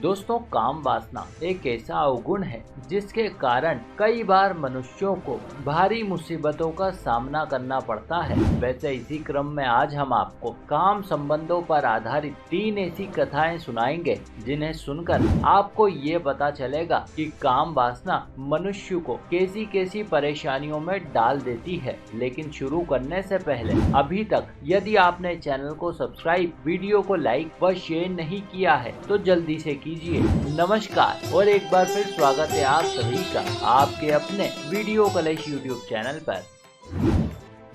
दोस्तों, काम वासना एक ऐसा अवगुण है जिसके कारण कई बार मनुष्यों को भारी मुसीबतों का सामना करना पड़ता है। वैसे इसी क्रम में आज हम आपको काम संबंधों पर आधारित 3 ऐसी कथाएं सुनाएंगे जिन्हें सुनकर आपको ये पता चलेगा कि काम वासना मनुष्य को कैसी कैसी परेशानियों में डाल देती है। लेकिन शुरू करने से पहले अभी तक यदि आपने चैनल को सब्सक्राइब, वीडियो को लाइक व शेयर नहीं किया है तो जल्दी से कीजिए। नमस्कार और एक बार फिर स्वागत है आप सभी का आपके अपने वीडियो कलेश यूट्यूब चैनल पर।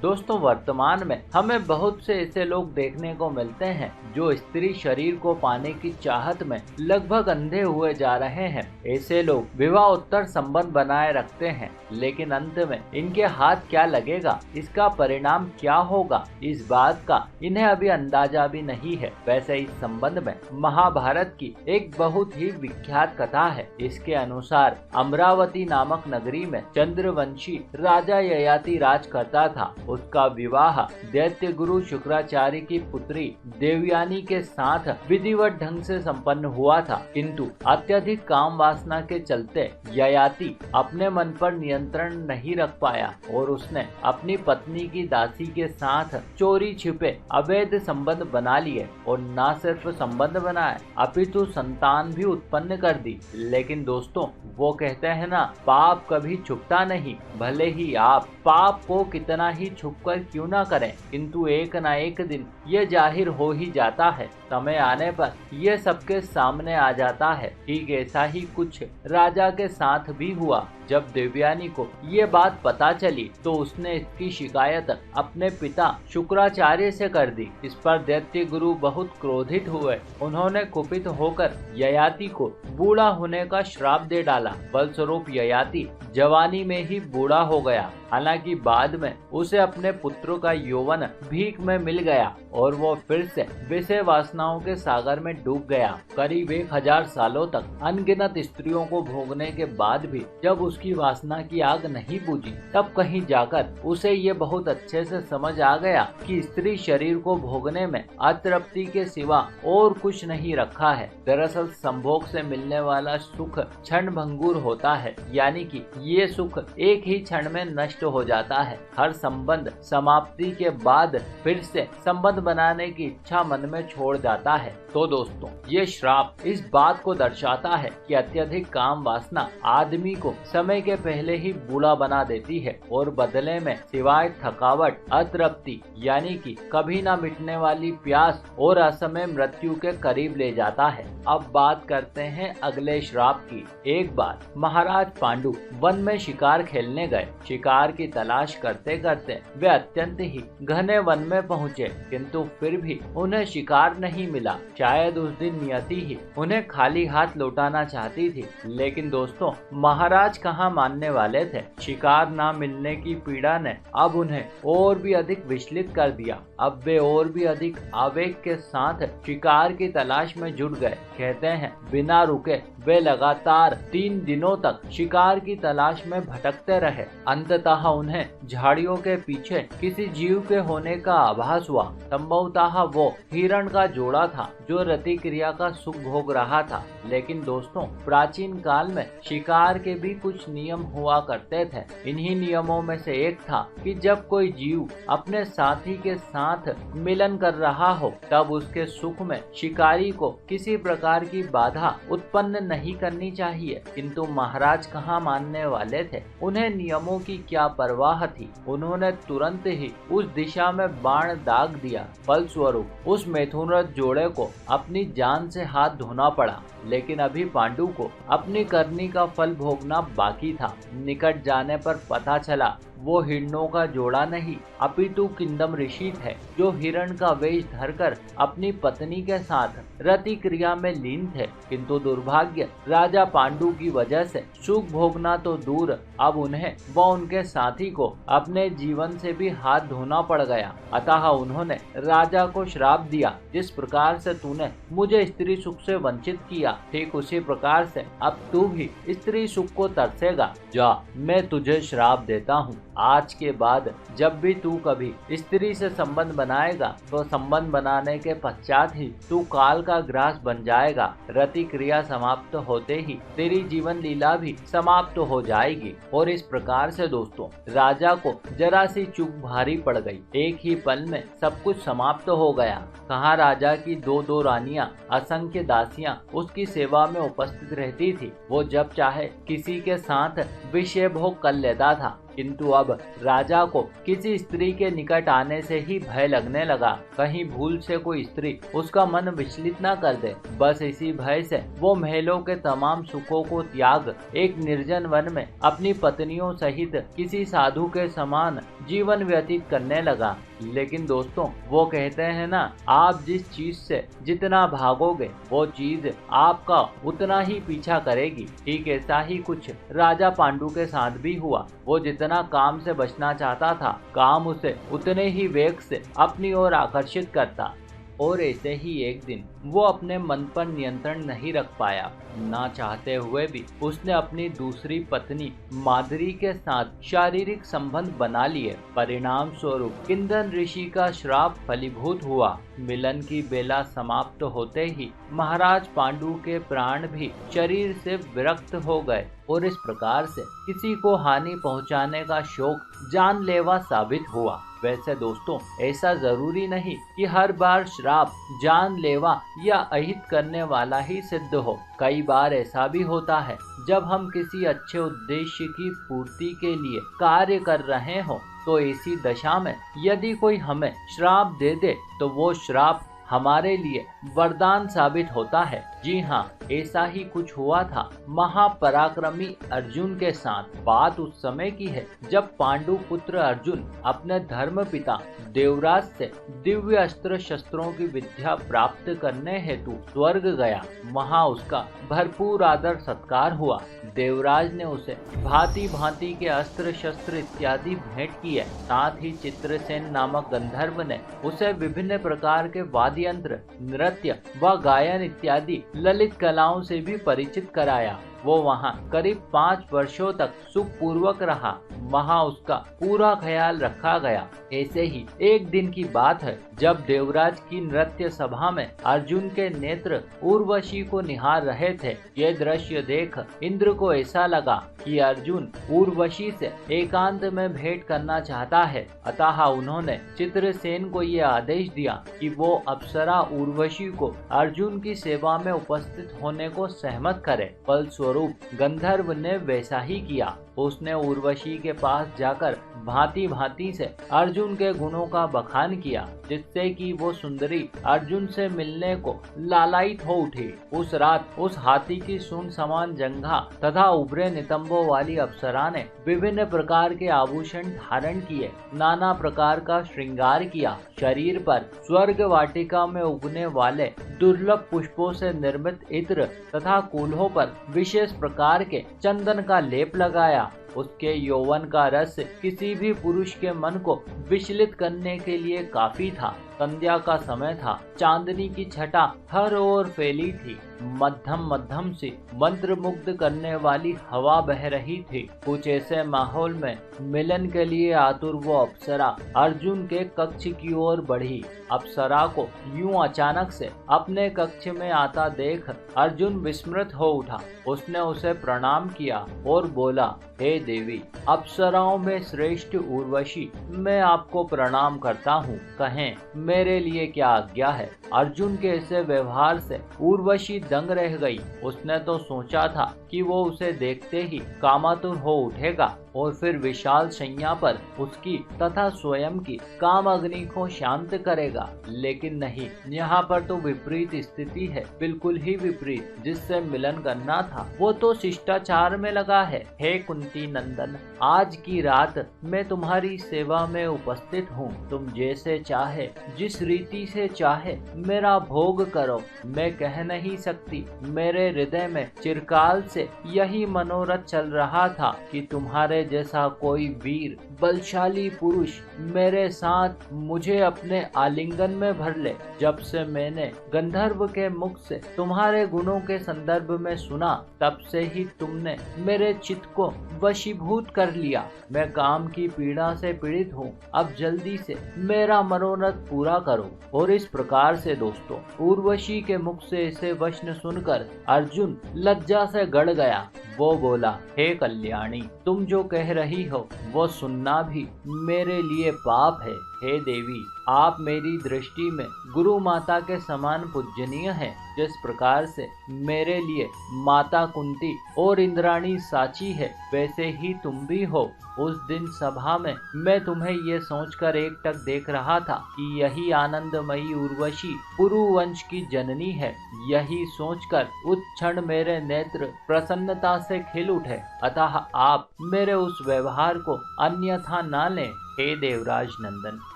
दोस्तों, वर्तमान में हमें बहुत से ऐसे लोग देखने को मिलते हैं जो स्त्री शरीर को पाने की चाहत में लगभग अंधे हुए जा रहे हैं। ऐसे लोग विवाहोत्तर संबंध बनाए रखते हैं, लेकिन अंत में इनके हाथ क्या लगेगा, इसका परिणाम क्या होगा, इस बात का इन्हें अभी अंदाजा भी नहीं है। वैसे इस संबंध में महाभारत की एक बहुत ही विख्यात कथा है। इसके अनुसार अमरावती नामक नगरी में चंद्रवंशी राजा ययाति राज करता था। उसका विवाह दैत्य गुरु शुक्राचार्य की पुत्री देवयानी के साथ विधिवत ढंग से संपन्न हुआ था, किंतु अत्यधिक काम वासना के चलते ययाति अपने मन पर नियंत्रण नहीं रख पाया और उसने अपनी पत्नी की दासी के साथ चोरी छिपे अवैध संबंध बना लिए और न सिर्फ संबंध बनाए अपितु संतान भी उत्पन्न कर दी। लेकिन दोस्तों, वो कहते हैं ना, पाप कभी छुपता नहीं। भले ही आप पाप को कितना ही छुपकर क्यों ना करें, किंतु एक ना एक दिन ये जाहिर हो ही जाता है। समय आने पर यह सबके सामने आ जाता है। ठीक ऐसा ही कुछ राजा के साथ भी हुआ। जब देवयानी को ये बात पता चली तो उसने इसकी शिकायत अपने पिता शुक्राचार्य से कर दी। इस पर दैत्य गुरु बहुत क्रोधित हुए। उन्होंने कुपित होकर ययाति को बूढ़ा होने का श्राप दे डाला। फलस्वरूप ययाति जवानी में ही बूढ़ा हो गया। हालांकि बाद में उसे अपने पुत्रों का यौवन भीख में मिल गया और वो फिर से विषय वासनाओं के सागर में डूब गया। करीब 1000 सालों तक अनगिनत स्त्रियों को भोगने के बाद भी जब उसकी वासना की आग नहीं बुझी, तब कहीं जाकर उसे ये बहुत अच्छे से समझ आ गया कि स्त्री शरीर को भोगने में अतृप्ति के सिवा और कुछ नहीं रखा है। दरअसल संभोग से मिलने वाला सुख क्षण भंगुर होता है, यानी कि ये सुख एक ही क्षण में नष्ट हो जाता है। हर संबंध समाप्ति के बाद फिर से संबंध बनाने की इच्छा मन में छोड़ जाता है। तो दोस्तों, ये श्राप इस बात को दर्शाता है कि अत्यधिक काम वासना आदमी को समय के पहले ही बूढ़ा बना देती है और बदले में सिवाय थकावट, अतृप्ति यानी कि कभी ना मिटने वाली प्यास और असमय मृत्यु के करीब ले जाता है। अब बात करते हैं अगले श्राप की। एक बार महाराज पांडु वन में शिकार खेलने गए। शिकार की तलाश करते करते वे अत्यंत ही घने वन में पहुँचे, किंतु फिर भी उन्हें शिकार नहीं मिला। शायद उस दिन नियति ही उन्हें खाली हाथ लौटाना चाहती थी। लेकिन दोस्तों, महाराज कहाँ मानने वाले थे। शिकार ना मिलने की पीड़ा ने अब उन्हें और भी अधिक विचलित कर दिया। अब वे और भी अधिक आवेग के साथ शिकार की तलाश में जुट गए। कहते हैं, बिना रुके वे लगातार 3 दिनों तक शिकार की तलाश में भटकते रहे। अंततः उन्हें झाड़ियों के पीछे किसी जीव के होने का आभास हुआ। संभवतः वो हिरण का जोड़ा था जो रति क्रिया का सुख भोग रहा था। लेकिन दोस्तों, प्राचीन काल में शिकार के भी कुछ नियम हुआ करते थे। इन्हीं नियमों में से एक था कि जब कोई जीव अपने साथी के साथ मिलन कर रहा हो, तब उसके सुख में शिकारी को किसी प्रकार की बाधा उत्पन्न नहीं करनी चाहिए। किंतु महाराज कहाँ मानने वाले थे। उन्हें नियमों की क्या परवाह थी। उन्होंने तुरंत ही उस दिशा में बाण दाग दिया। फलस्वरूप उस मैथुनरथ जोड़े को अपनी जान से हाथ धोना पड़ा। लेकिन अभी पांडु को अपनी करनी का फल भोगना बाकी था। निकट जाने पर पता चला वो हिरणों का जोड़ा नहीं अपितु किंदम ऋषि थे, जो हिरण का वेश धरकर अपनी पत्नी के साथ रति क्रिया में लीन थे। किंतु दुर्भाग्य राजा पांडु की वजह से सुख भोगना तो दूर, अब उन्हें व उनके साथी को अपने जीवन से भी हाथ धोना पड़ गया। अतः उन्होंने राजा को श्राप दिया, जिस प्रकार से तूने मुझे स्त्री सुख से वंचित किया दिया, ठीक उसी प्रकार से अब तू भी स्त्री सुख को तरसेगा। जा, मैं तुझे श्राप देता हूँ। आज के बाद जब भी तू कभी स्त्री से संबंध बनाएगा तो संबंध बनाने के पश्चात ही तू काल का ग्रास बन जाएगा। रति क्रिया समाप्त होते ही तेरी जीवन लीला भी समाप्त हो जाएगी। और इस प्रकार से दोस्तों राजा को जरा सी चूक भारी पड़ गई। एक ही पल में सब कुछ समाप्त हो गया। कहाँ राजा की दो रानियां, असंख्य दासियां उसकी सेवा में उपस्थित रहती थी। वो जब चाहे किसी के साथ विषय भोग कर लेता था, किंतु अब राजा को किसी स्त्री के निकट आने से ही भय लगने लगा। कहीं भूल से कोई स्त्री उसका मन विचलित न कर दे। बस इसी भय से वो महलों के तमाम सुखों को त्याग एक निर्जन वन में अपनी पत्नियों सहित किसी साधु के समान जीवन व्यतीत करने लगा। लेकिन दोस्तों वो कहते हैं ना, आप जिस चीज से जितना भागोगे वो चीज आपका उतना ही पीछा करेगी। ठीक ऐसा ही कुछ राजा पांडु के साथ भी हुआ। वो जितना काम से बचना चाहता था, काम उसे उतने ही वेग से अपनी ओर आकर्षित करता। और ऐसे ही एक दिन वो अपने मन पर नियंत्रण नहीं रख पाया। ना चाहते हुए भी उसने अपनी दूसरी पत्नी माधुरी के साथ शारीरिक संबंध बना लिए। परिणाम स्वरूप किंदन ऋषि का श्राप फलीभूत हुआ। मिलन की बेला समाप्त होते ही महाराज पांडु के प्राण भी शरीर से विरक्त हो गए। और इस प्रकार से किसी को हानि पहुंचाने का शौक जानलेवा साबित हुआ। वैसे दोस्तों ऐसा जरूरी नहीं कि हर बार श्राप जानलेवा या अहित करने वाला ही सिद्ध हो। कई बार ऐसा भी होता है जब हम किसी अच्छे उद्देश्य की पूर्ति के लिए कार्य कर रहे हो, तो ऐसी दशा में यदि कोई हमें श्राप दे दे तो वो श्राप हमारे लिए वरदान साबित होता है। जी हाँ, ऐसा ही कुछ हुआ था महापराक्रमी अर्जुन के साथ। बात उस समय की है जब पांडु पुत्र अर्जुन अपने धर्म पिता देवराज से दिव्य अस्त्र शस्त्रों की विद्या प्राप्त करने हेतु स्वर्ग गया। वहाँ उसका भरपूर आदर सत्कार हुआ। देवराज ने उसे भांति भांति के अस्त्र शस्त्र इत्यादि भेंट किए। साथ ही चित्रसेन नामक गंधर्व ने उसे विभिन्न प्रकार के वाद्य यंत्र, नृत्य व गायन इत्यादि ललित कलाओं से भी परिचित कराया। वो वहाँ करीब 5 वर्षों तक सुखपूर्वक रहा। वहाँ उसका पूरा ख्याल रखा गया। ऐसे ही एक दिन की बात है जब देवराज की नृत्य सभा में अर्जुन के नेत्र उर्वशी को निहार रहे थे। ये दृश्य देख इंद्र को ऐसा लगा कि अर्जुन उर्वशी से एकांत में भेंट करना चाहता है। अतः उन्होंने चित्रसेन को ये आदेश दिया कि वो अप्सरा उर्वशी को अर्जुन की सेवा में उपस्थित होने को सहमत करे। फलस्वरूप गंधर्व ने वैसा ही किया। उसने उर्वशी के पास जाकर भांति भांति से अर्जुन के गुणों का बखान किया, जिससे कि वो सुंदरी अर्जुन से मिलने को लालायित हो उठी। उस रात उस हाथी की सूंड समान जंघा तथा उभरे नितंबों वाली अप्सरा ने विभिन्न प्रकार के आभूषण धारण किए, नाना प्रकार का श्रृंगार किया। शरीर पर स्वर्ग वाटिका में उगने वाले दुर्लभ पुष्पों से निर्मित इत्र तथा कूल्हों पर विशेष प्रकार के चंदन का लेप लगाया। उसके यौवन का रस किसी भी पुरुष के मन को विचलित करने के लिए काफी था। संध्या का समय था। चांदनी की छटा हर ओर फैली थी। मध्यम मध्यम सी मंत्र मुग्ध करने वाली हवा बह रही थी। कुछ ऐसे माहौल में मिलन के लिए आतुर वो अप्सरा अर्जुन के कक्ष की ओर बढ़ी। अप्सरा को यूं अचानक से अपने कक्ष में आता देख अर्जुन विस्मृत हो उठा। उसने उसे प्रणाम किया और बोला, हे देवी, अप्सराओं में श्रेष्ठ उर्वशी, मैं आपको प्रणाम करता हूँ। कहें मेरे लिए क्या आज्ञा है। अर्जुन के ऐसे व्यवहार से उर्वशी दंग रह गई। उसने तो सोचा था कि वो उसे देखते ही कामातुर हो उठेगा और फिर विशाल शैया पर उसकी तथा स्वयं की काम अग्नि को शांत करेगा, लेकिन नहीं, यहाँ पर तो विपरीत स्थिति है, बिल्कुल ही विपरीत। जिससे मिलन करना था वो तो शिष्टाचार में लगा है। हे कुंती नंदन, आज की रात मैं तुम्हारी सेवा में उपस्थित हूँ। तुम जैसे चाहे, जिस रीति से चाहे मेरा भोग करो। मैं कह नहीं सकती, मेरे हृदय में चिरकाल से यही मनोरथ चल रहा था कि तुम्हारे जैसा कोई वीर बलशाली पुरुष मेरे साथ मुझे अपने आलिंगन में भर ले। जब से मैंने गंधर्व के मुख से तुम्हारे गुणों के संदर्भ में सुना, तब से ही तुमने मेरे चित्त को वशीभूत कर लिया। मैं काम की पीड़ा से पीड़ित हूँ, अब जल्दी से मेरा मनोरथ पूरा करो। और इस प्रकार से दोस्तों, उर्वशी के मुख से इसे वचन सुनकर अर्जुन लज्जा से गड़ गया। वो बोला, हे कल्याणी, तुम जो कह रही हो वो सुनना भी मेरे लिए पाप है। हे देवी, आप मेरी दृष्टि में गुरु माता के समान पूजनीय हैं। जिस प्रकार से मेरे लिए माता कुंती और इंद्राणी साची है, वैसे ही तुम भी हो। उस दिन सभा में मैं तुम्हें ये सोचकर एकटक देख रहा था कि यही आनंदमयी उर्वशी पुरुवंश की जननी है। यही सोचकर उस क्षण मेरे नेत्र प्रसन्नता से खिल उठे। अतः आप मेरे उस व्यवहार को अन्यथा न लें। हे देवराज नंदन,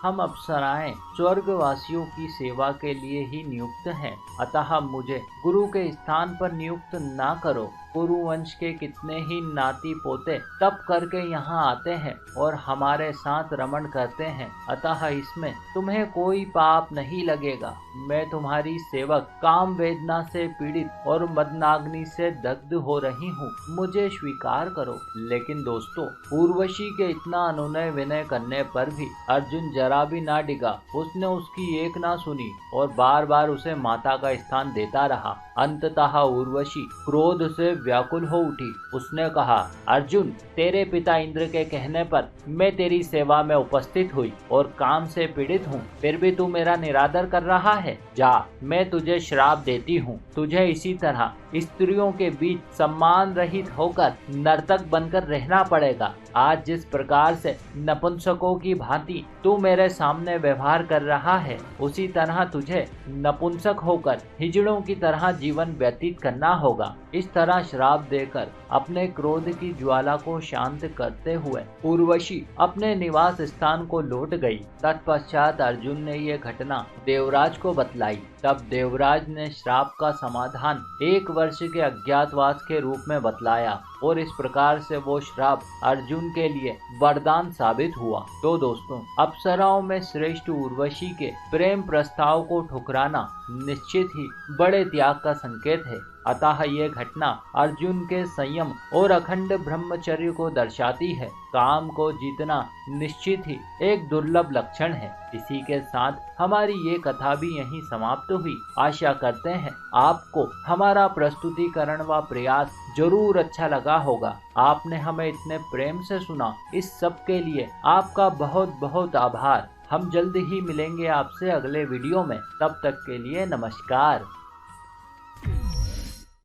हम अप्सराएं स्वर्गवासियों की सेवा के लिए ही नियुक्त हैं, अतः मुझे गुरु के स्थान पर नियुक्त ना करो। पुरुवंश के कितने ही नाती पोते तप करके यहाँ आते हैं और हमारे साथ रमण करते हैं, अतः इसमें तुम्हें कोई पाप नहीं लगेगा। मैं तुम्हारी सेवक काम वेदना से पीड़ित और मदनाग्नि से दग्ध हो रही हूँ, मुझे स्वीकार करो। लेकिन दोस्तों, उर्वशी के इतना अनुनय विनय करने पर भी अर्जुन जरा भी ना डिगा। उसने उसकी एक ना सुनी और बार बार उसे माता का स्थान देता रहा। अंततः उर्वशी क्रोध से व्याकुल हो उठी। उसने कहा, अर्जुन, तेरे पिता इंद्र के कहने पर मैं तेरी सेवा में उपस्थित हुई और काम से पीड़ित हूँ, फिर भी तू मेरा निरादर कर रहा है। जा, मैं तुझे श्राप देती हूँ। तुझे इसी तरह स्त्रियों के बीच सम्मान रहित होकर नर्तक बनकर रहना पड़ेगा। आज जिस प्रकार से नपुंसकों की भांति तू मेरे सामने व्यवहार कर रहा है, उसी तरह तुझे नपुंसक होकर हिजड़ों की तरह जीवन व्यतीत करना होगा। इस तरह श्राप देकर अपने क्रोध की ज्वाला को शांत करते हुए उर्वशी अपने निवास स्थान को लौट गई। तत्पश्चात अर्जुन ने ये घटना देवराज को बतलाई। तब देवराज ने श्राप का समाधान 1 वर्ष के अज्ञातवास के रूप में बतलाया और इस प्रकार से वो श्राप अर्जुन के लिए वरदान साबित हुआ। तो दोस्तों, अप्सराओं में श्रेष्ठ उर्वशी के प्रेम प्रस्ताव को ठुकराना निश्चित ही बड़े त्याग का संकेत है। अतः ये घटना अर्जुन के संयम और अखंड ब्रह्मचर्य को दर्शाती है। काम को जीतना निश्चित ही एक दुर्लभ लक्षण है। इसी के साथ हमारी ये कथा भी यहीं समाप्त हुई। आशा करते हैं आपको हमारा प्रस्तुतिकरण व प्रयास जरूर अच्छा लगा होगा। आपने हमें इतने प्रेम से सुना, इस सब के लिए आपका बहुत बहुत आभार। हम जल्द ही मिलेंगे आपसे अगले वीडियो में। तब तक के लिए नमस्कार।